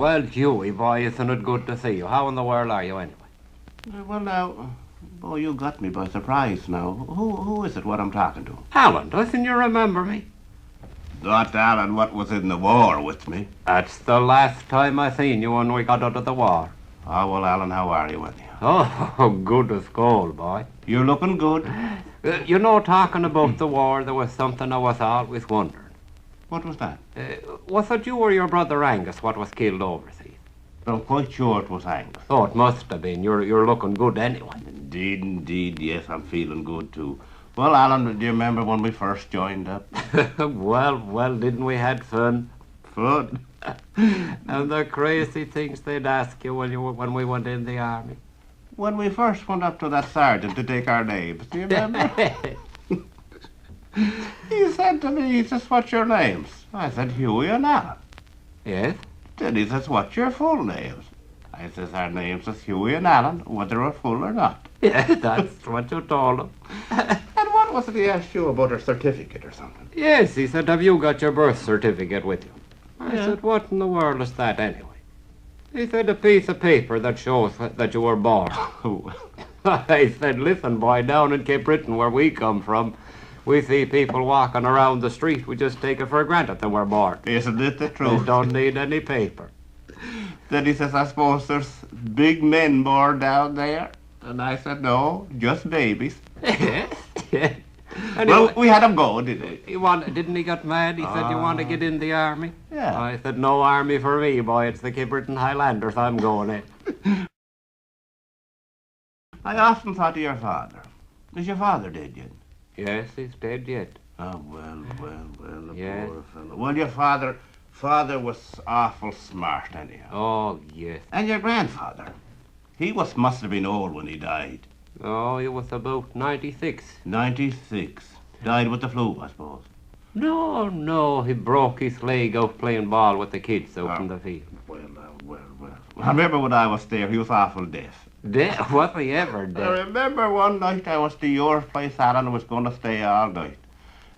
Well, Hughie, boy, isn't it good to see you? How in the world are you anyway? Well, now, boy, you got me by surprise now. Who is it what I'm talking to? Alan, doesn't you remember me? Not Allan, what was in the war with me. That's the last time I seen you when we got out of the war. Oh, well, Allan, how are you anyhow? Oh, good as gold, boy. You're looking good. You know, talking about the war, there was something I was always wondering. What was that? Was it you or your brother Angus what was killed overseas? I'm quite sure it was Angus. Oh, it must have been. You're looking good anyway. Indeed, yes, I'm feeling good too. Well, Allan, do you remember when we first joined up? well, didn't we had fun? Fun. And the crazy things they'd ask you when we went in the army. When we first went up to that sergeant to take our names, do you remember? He said to me, he says, what's your names? I said, Hughie and Allan. Yes? Then he says, what's your full names? I says, our names is Hughie and Allan, whether we're full or not. Yeah, that's what you told him. And what was it he asked you about, a certificate or something? Yes, he said, have you got your birth certificate with you? I Yeah. said, what in the world is that anyway? He said, a piece of paper that shows that you were born. I said, listen, boy, down in Cape Breton, where we come from, we see people walking around the street. We just take it for granted that we're born. Isn't it the They truth? don't need any paper. Then he says, I suppose there's big men born down there? And I said, no, just babies. Yeah. Well, we had him go, didn't we? Didn't he get mad? He said, you want to get in the army? Yeah. I said, no army for me, boy. It's the Cape Breton Highlanders I'm going in. I often thought of your father. Is your father dead yet? Yes, he's dead yet. Oh, well, the Yes. poor fellow. Well, your father was awful smart anyhow. Oh, yes. And your grandfather, he must have been old when he died. Oh, he was about 96. 96. Died with the flu, I suppose. No, he broke his leg out playing ball with the kids out in the field. Well. I remember when I was there, he was awful deaf. Dead? Was he ever I dead? remember one night I was to your place, Allan, and was going to stay all night.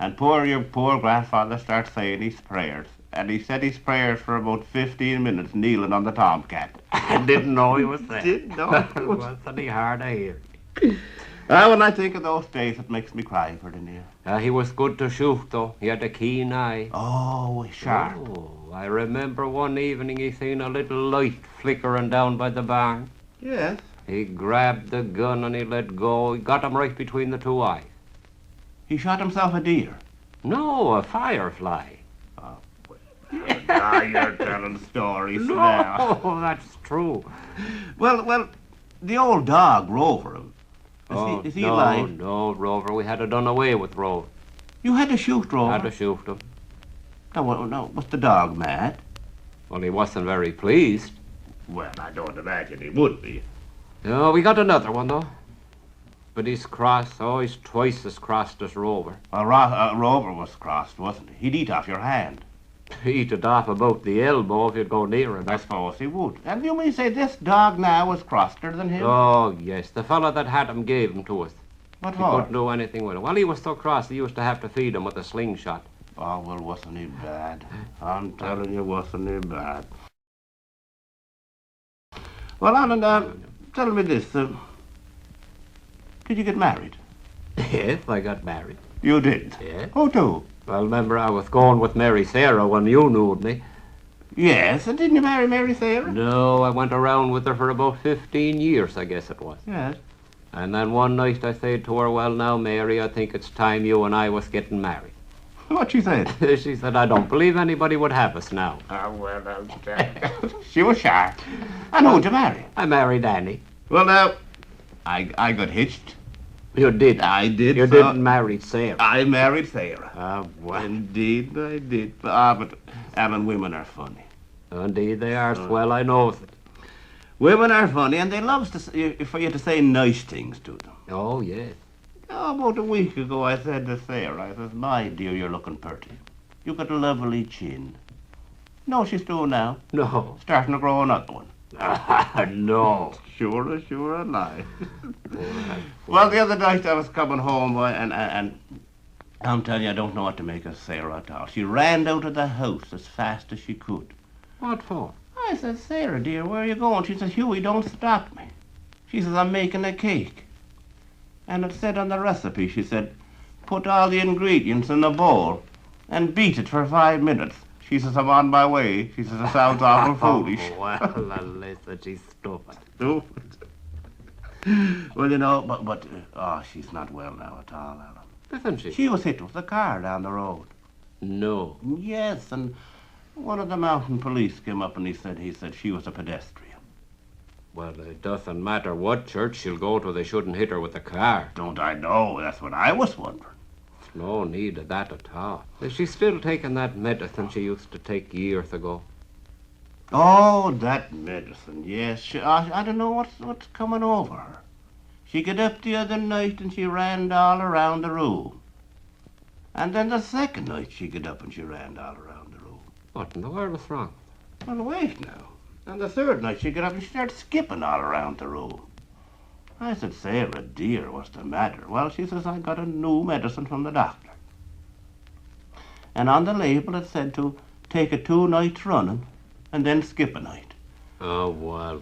And your poor grandfather started saying his prayers. And he said his prayers for about 15 minutes, kneeling on the tomcat. I didn't know he was there. Didn't know he was- Wasn't he hard to hear? When I think of those days, it makes me cry for the near. He was good to shoot, though. He had a keen eye. Oh, sharp. Oh, I remember one evening he seen a little light flickering down by the barn. Yes. He grabbed the gun and he let go. He got him right between the two eyes. He shot himself a deer. No, a firefly. Now you're telling stories now. No, that's true. Well, the old dog, Rover, is he no, alive? No, Rover. We had to done away with Rover. You had to shoot Rover? Had to shoot him. No, was the dog mad? Well, he wasn't very pleased. Well, I don't imagine he would be. No, we got another one, though. But he's cross. Oh, he's twice as crossed as Rover. Rover was crossed, wasn't he? He'd eat off your hand. He'd it off about the elbow if you'd go near him. I suppose he would. And you mean say this dog now is crosser than him? Oh, yes. The fellow that had him gave him to us. What He for? couldn't do anything with him. Well, he was so cross he used to have to feed him with a slingshot. Oh, well, wasn't he bad? I'm telling you, wasn't he bad? Well, Allan, tell me this. Did you get married? Yes, I got married. You did? Yes. Who to? Well, remember I was going with Mary Sarah when you knew me. Yes, and didn't you marry Mary Sarah? No, I went around with her for about 15 years, I guess it was. Yes. And then one night I said to her, well, now, Mary, I think it's time you and I was getting married. What she said? She said, I don't believe anybody would have us now. Oh, well, I'll tell you. She was sharp. And who'd you marry? I married Annie. Well, now, I got hitched. You did. I did. You so didn't marry Sarah. I married Sarah. Ah, well. Indeed, I did. But Allan, women are funny. Indeed they are, swell, I knows it. Women are funny, and they love for you to say nice things to them. Oh, yes. Oh, about a week ago, I said to Sarah, I says, my dear, you're looking pretty. You got a lovely chin. No, she's doing now. No. Starting to grow another one. No. Sure a lie. Well, the other night I was coming home, and I'm telling you, I don't know what to make of Sarah at all. She ran out of the house as fast as she could. What for? I said, Sarah, dear, where are you going? She said, Hughie, don't stop me. She says, I'm making a cake. And it said on the recipe, she said, put all the ingredients in a bowl and beat it for 5 minutes. She says, I'm on my way. She says, it sounds awful foolish. Oh, well, Alyssa, she's stupid. Stupid. Well, you know, but she's not well now at all, Alan. Isn't she? She was hit with a car down the road. No. Yes, and one of the mountain police came up and he said she was a pedestrian. Well, it doesn't matter what church she'll go to, they shouldn't hit her with a car. Don't I know? That's what I was wondering. No need of that at all. Is she still taking that medicine she used to take years ago? Oh, that medicine, yes. I don't know what's coming over her. She got up the other night and she ran all around the room. And then the second night she got up and she ran all around the room. What in the world is wrong? Well, wait now. And the third night she got up and she started skipping all around the room. I said, Sarah, dear, what's the matter? Well, she says, I got a new medicine from the doctor. And on the label it said to take it 2 nights running and then skip a night. Oh, well.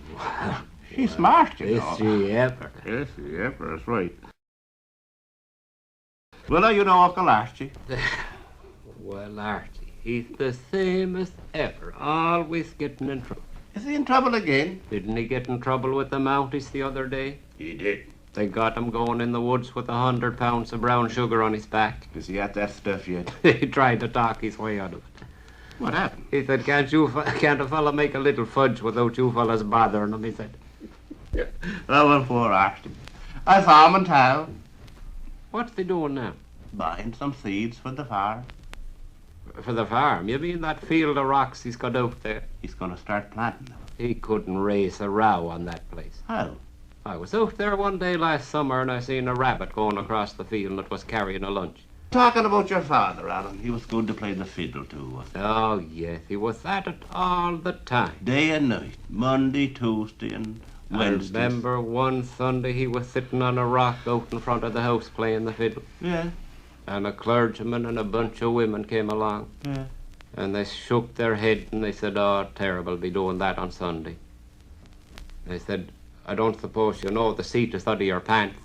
She's smart, you Is know. she ever? Yes, she ever, that's right. Well, you know Uncle Archie. Well, Archie, he's the same as ever, always getting in trouble. Is he in trouble again? Didn't he get in trouble with the Mounties the other day? He did. They got him going in the woods with 100 pounds of brown sugar on his back. Is he at that stuff yet? He tried to talk his way out of it. What happened? He said, can't a fella make a little fudge without you fellas bothering him, he said. Oh, well, poor Archie. I saw him in town What's he doing now? buying some seeds for the farm. For the farm? You mean that field of rocks he's got out there? He's going to start planting them. He couldn't raise a row on that place. How? I was out there one day last summer and I seen a rabbit going across the field that was carrying a lunch. Talking about your father, Alan, he was good to play the fiddle too, wasn't Oh, yes, he was at it all the time. he? Day and night, Monday, Tuesday, and Wednesday. I remember one Sunday he was sitting on a rock out in front of the house playing the fiddle. Yeah, And a clergyman and a bunch of women came along. yeah. And they shook their head and they said, oh, terrible, be doing that on Sunday. They said, I don't suppose you know the seat is out of your pants.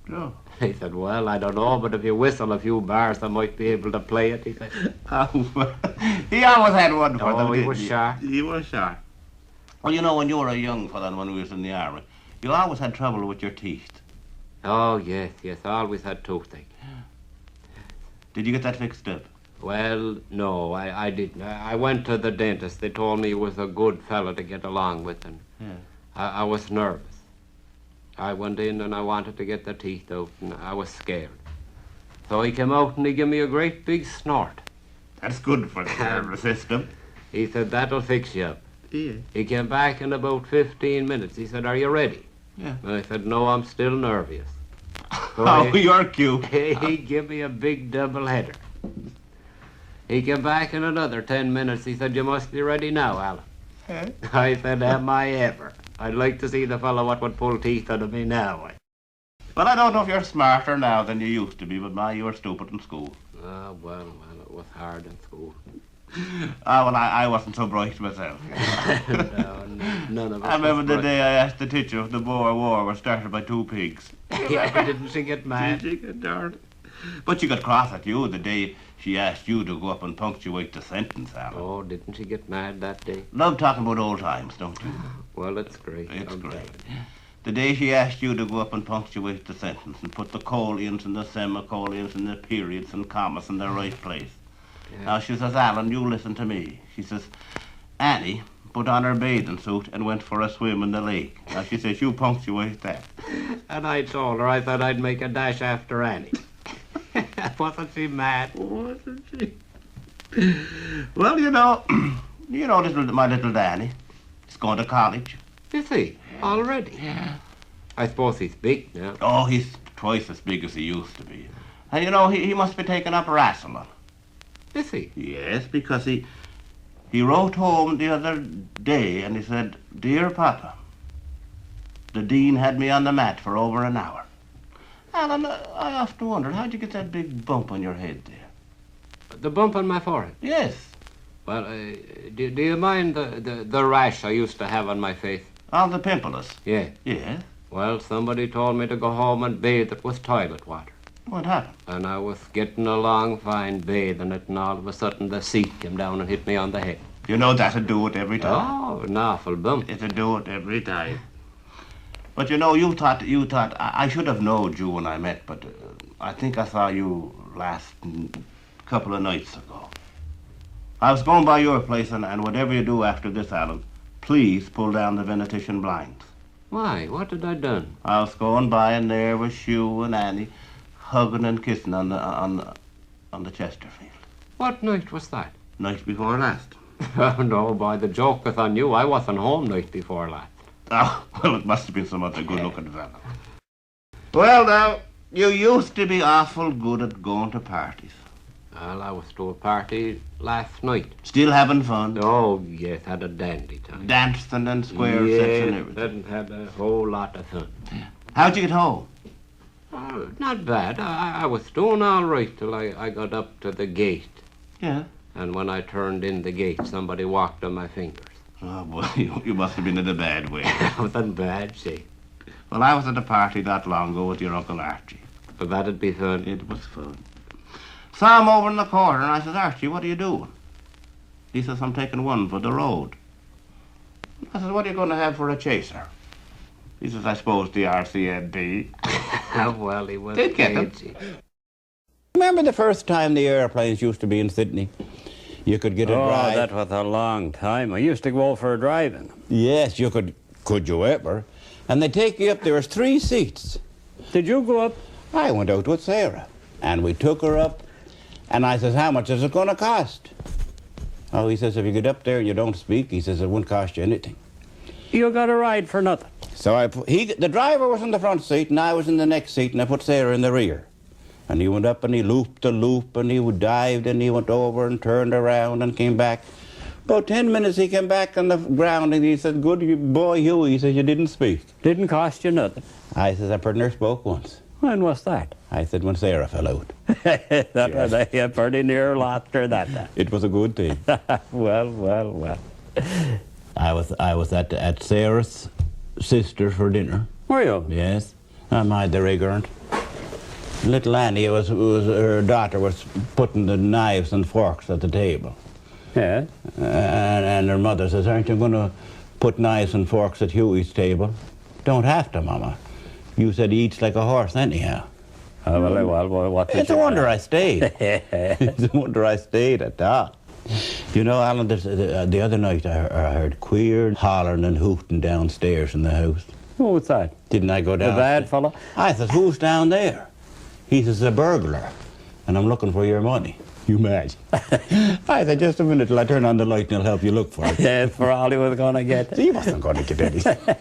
No. He said, well, I don't know, but if you whistle a few bars, I might be able to play it, he said. He always had one for them, Oh, he didn't was sharp. He was sharp. Well, you know, when you were a young fella and when we was in the army, you always had trouble with your teeth. Oh, yes, I always had toothache. Did you get that fixed up? Well, no, I didn't. I went to the dentist. They told me he was a good fella to get along with, and Yeah. I was nervous. I went in and I wanted to get the teeth out, and I was scared. So he came out and he gave me a great big snort. That's good for the nervous system. He said, that'll fix you up. Yeah. He came back in about 15 minutes. He said, are you ready? Yeah. And I said, no, I'm still nervous. So Oh, you're cute. he gave me a big double header. He came back in another 10 minutes. He said, you must be ready now, Alan. Huh? I said, am I ever? I'd like to see the fellow what would pull teeth out of me now. Well, I don't know if you're smarter now than you used to be, but you were stupid in school. Well, it was hard in school. Well, I wasn't so bright myself. No, none of us. I remember was the bright. day I asked the teacher if the Boer War was started by 2 pigs. Yeah, didn't she get mad? Did you get darned? But she got cross at you the day she asked you to go up and punctuate the sentence, Alan. Oh, didn't she get mad that day? Love talking about old times, don't you? Well, it's great. It's I'm great. glad. The day she asked you to go up and punctuate the sentence and put the colons and the semicolons and the periods and commas in their right place. Yeah. Now she says, Alan, you listen to me. She says, Annie put on her bathing suit and went for a swim in the lake. Now she says, you punctuate that. And I told her I thought I'd make a dash after Annie. Wasn't she mad? Wasn't she? Well, you know, my little Danny. He's going to college. Is he? Already? Yeah. I suppose he's big now. Oh, he's twice as big as he used to be. And you know, he must be taking up wrestling. Is he? Yes, because he wrote home the other day and he said, Dear Papa, the dean had me on the mat for over an hour. Alan, I often wondered, how'd you get that big bump on your head there? The bump on my forehead? Yes. Well, do you mind the rash I used to have on my face? Oh, the pimples. Yeah. Yes. Well, somebody told me to go home and bathe it with toilet water. What happened? And I was getting along fine bathing it, and all of a sudden the seat came down and hit me on the head. You know that'd do it every time. Oh, an awful bump. It'd do it every time. But you know, you thought, I should have known you when I met, but I think I saw you last couple of nights ago. I was going by your place, and whatever you do after this, Alan, please pull down the venetition blinds. Why? What had I done? I was going by, and there was you and Annie hugging and kissing on the Chesterfield. What night was that? Night before last. Oh, no, boy, the joke was on you. I wasn't home night before last. Oh, well, it must have been some other good-looking fella. Well, now, you used to be awful good at going to parties. Well, I was to a party last night. Still having fun? Oh, yes, had a dandy time. Dancing and square sets and everything. Had a whole lot of fun. How'd you get home? Oh, not bad. I was doing all right till I got up to the gate. Yeah. And when I turned in the gate, somebody walked on my fingers. Oh, boy, you must have been in a bad way. I was in bad shape. Well, I was at a party not long ago with your Uncle Archie. But that'd be fun. It was fun. Saw him over in the corner, and I said, Archie, what are you doing? He says, I'm taking one for the road. I said, what are you going to have for a chaser? He says, I suppose the RCMP. Well, he was Did get him. Remember the first time the airplanes used to be in Sydney? You could get a drive. Oh, that was a long time. I used to go for a drive in them. Yes, you could. Could you ever? And they take you up. There was 3 seats. Did you go up? I went out with Sarah, and we took her up. And I says, how much is it going to cost? Oh, he says, if you get up there and you don't speak, he says, it won't cost you anything. You got a ride for nothing. So the driver was in the front seat, and I was in the next seat, and I put Sarah in the rear. And he went up and he looped the loop, and he dived, and he went over and turned around and came back. About 10 minutes he came back on the ground, and he said, good boy, Hughie, he said, you didn't speak. Didn't cost you nothing. I said, I pretty near spoke once. When was that? I said, when Sarah fell out. That was a pretty near lost her that time. It was a good thing. Well. I was at Sarah's sister for dinner. Were you? Yes. I mind the ignorant. Little Annie, her daughter was putting the knives and forks at the table. Yeah. And her mother says, aren't you going to put knives and forks at Hughie's table? Don't have to, Mama. You said he eats like a horse anyhow. Oh, well, what did It's a you wonder I stayed. It's a wonder I stayed at that. You know, Alan, the other night I heard queer hollering and hooting downstairs in the house. Who was that? Didn't I go down? The bad fellow? I said, who's down there? He says, a burglar, and I'm looking for your money. You imagine? I said, just a minute till I turn on the light and I'll help you look for it. Yes, for all he was going to get. He wasn't going to get anything.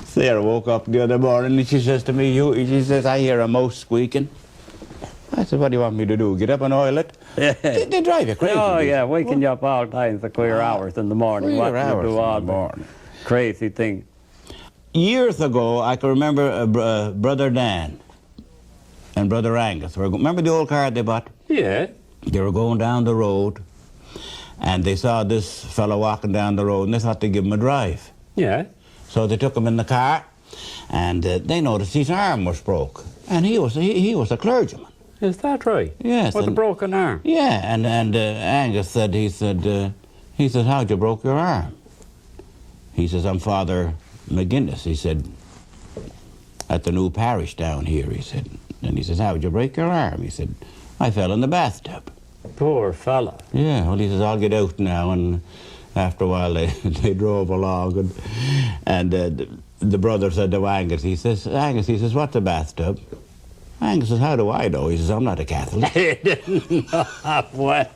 Sarah woke up the other morning and she says to me, she says, I hear a mouse squeaking. I said, what do you want me to do? Get up and oil it? They drive you crazy. Oh, yeah, waking you up all kinds of queer hours in the morning. Queer What hours you do all in the morning. Crazy thing. Years ago, I can remember Brother Dan and Brother Angus. Remember the old car they bought? Yeah. They were going down the road, and they saw this fellow walking down the road, and they thought they'd give him a drive. Yeah. So they took him in the car, and they noticed his arm was broke. And he was a clergyman. Is that right? Yes. With a broken arm? Yeah, and Angus said, he said, how'd you broke your arm? He says, I'm Father McGinnis. He said, at the new parish down here, he said. And he says, how'd you break your arm? He said, I fell in the bathtub. Poor fella. Yeah, well, he says, I'll get out now. And after a while, they drove along. And the brother said to Angus, he says, what's a bathtub? Angus says, how do I know? He says, I'm not a Catholic. He didn't know. Well.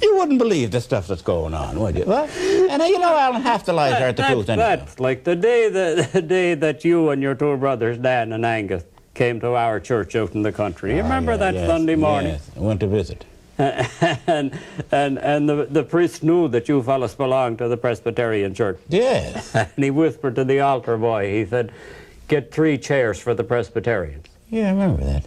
You wouldn't believe the stuff that's going on, would you? Well, and you know, Alan, half the lies are the truth anyhow. That's like the day that you and your 2 brothers, Dan and Angus, came to our church out in the country. You remember that yes, Sunday morning? Yes, I went to visit. and the priest knew that you fellas belonged to the Presbyterian church. Yes. And he whispered to the altar boy, he said, get 3 chairs for the Presbyterians. Yeah, I remember that.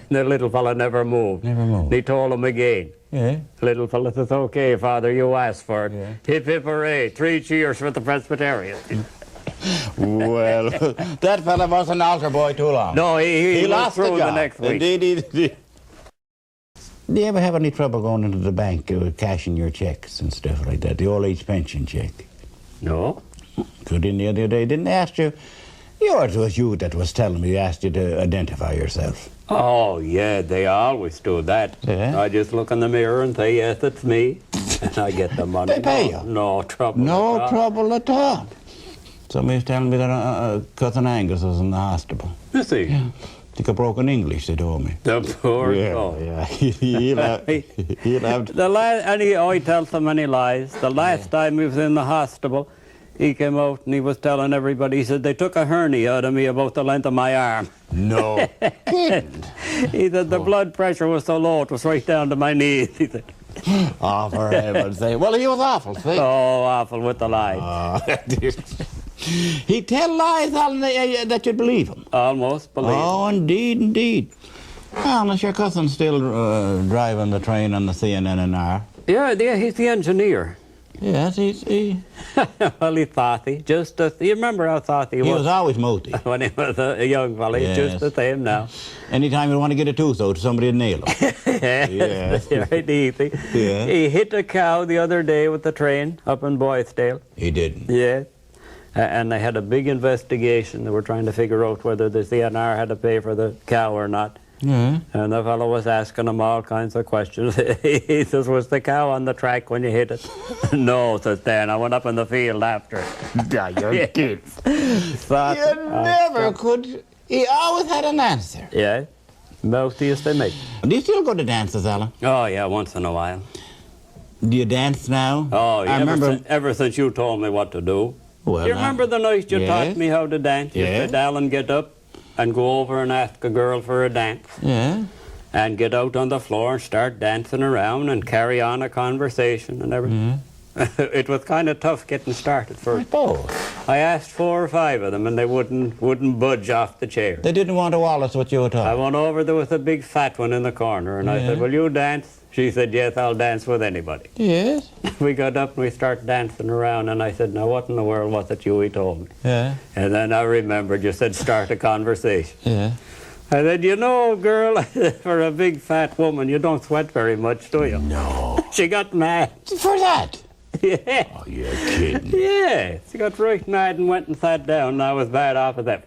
The little fella never moved. Never moved. He told him again. Yeah. Little fella says, okay, Father, you asked for it. Yeah. Hip, hip, hooray. 3 cheers for the Presbyterian. Well, that fella wasn't an altar boy too long. No, he lost through the job. next week. Indeed, he did. Do you ever have any trouble going into the bank cashing your checks and stuff like that? The old age pension check? No. Good in the other day, didn't they ask you? Yours was you that was telling me, asked you to identify yourself. Oh, yeah, they always do that. Yeah? I just look in the mirror and say, yes, it's me. And I get the money. They pay you? No trouble. No at all. trouble at all. Somebody was telling me that cousin Angus was in the hospital. Is he? Yeah. I think I broken English, they told me. The poor Yeah, soul. yeah. He'll have And he tells so many lies. The last time he was in the hospital, he came out and he was telling everybody, he said, they took a hernia out of me about the length of my arm. No kidding. He said, the blood pressure was so low, it was right down to my knees. He said, Oh, for heaven's sake. Well, he was awful, see? oh, awful with the lies. He'd tell lies, Alan, that you'd believe him. Almost believe. Oh, indeed, indeed. Well, unless your cousin's still driving the train on the CNNR. Yeah, he's the engineer. Yes, he Well, he thought he. Just as, you remember how thought he was? always moty. When he was a young fella. He's just Yes. the same now. Anytime you want to get a tooth out, somebody'd nail him. Yes, right easy. Yeah. He hit a cow the other day with the train up in Boysdale. He didn't. Yeah. And they had a big investigation. They were trying to figure out whether the CNR had to pay for the cow or not. Yeah. And the fellow was asking him all kinds of questions. He says, was the cow on the track when you hit it? No, says Dan. I went up in the field after. Yeah, you're kidding. Thought, You never could. He always had an answer. Yeah. Moustiest they make. Do you still go to dances, Alan? Oh, yeah, once in a while. Do you dance now? Oh, I remember. ever since you told me what to do. Well, You remember the night you yes. taught me how to dance? You Yes. said, Alan, get up and go over and ask a girl for a dance. Yeah. And get out on the floor and start dancing around and carry on a conversation and everything. It was kind of tough getting started first. Oh. I asked 4 or 5 of them and they wouldn't budge off the chair. They didn't want to waltz what you were I talking. went over, there was a big fat one in the corner, and I Yeah. said, will you dance? She said, yes, I'll dance with anybody. Yes. We got up and we started dancing around, and I said, now what in the world was it you told me? Yeah. And then I remembered you said start a conversation. Yeah. I said, you know, girl, for a big fat woman, you don't sweat very much, do you? No. She got mad. For that. Yeah. Oh, you're kidding. Yeah. She got right mad and went and sat down, and I was bad off as ever.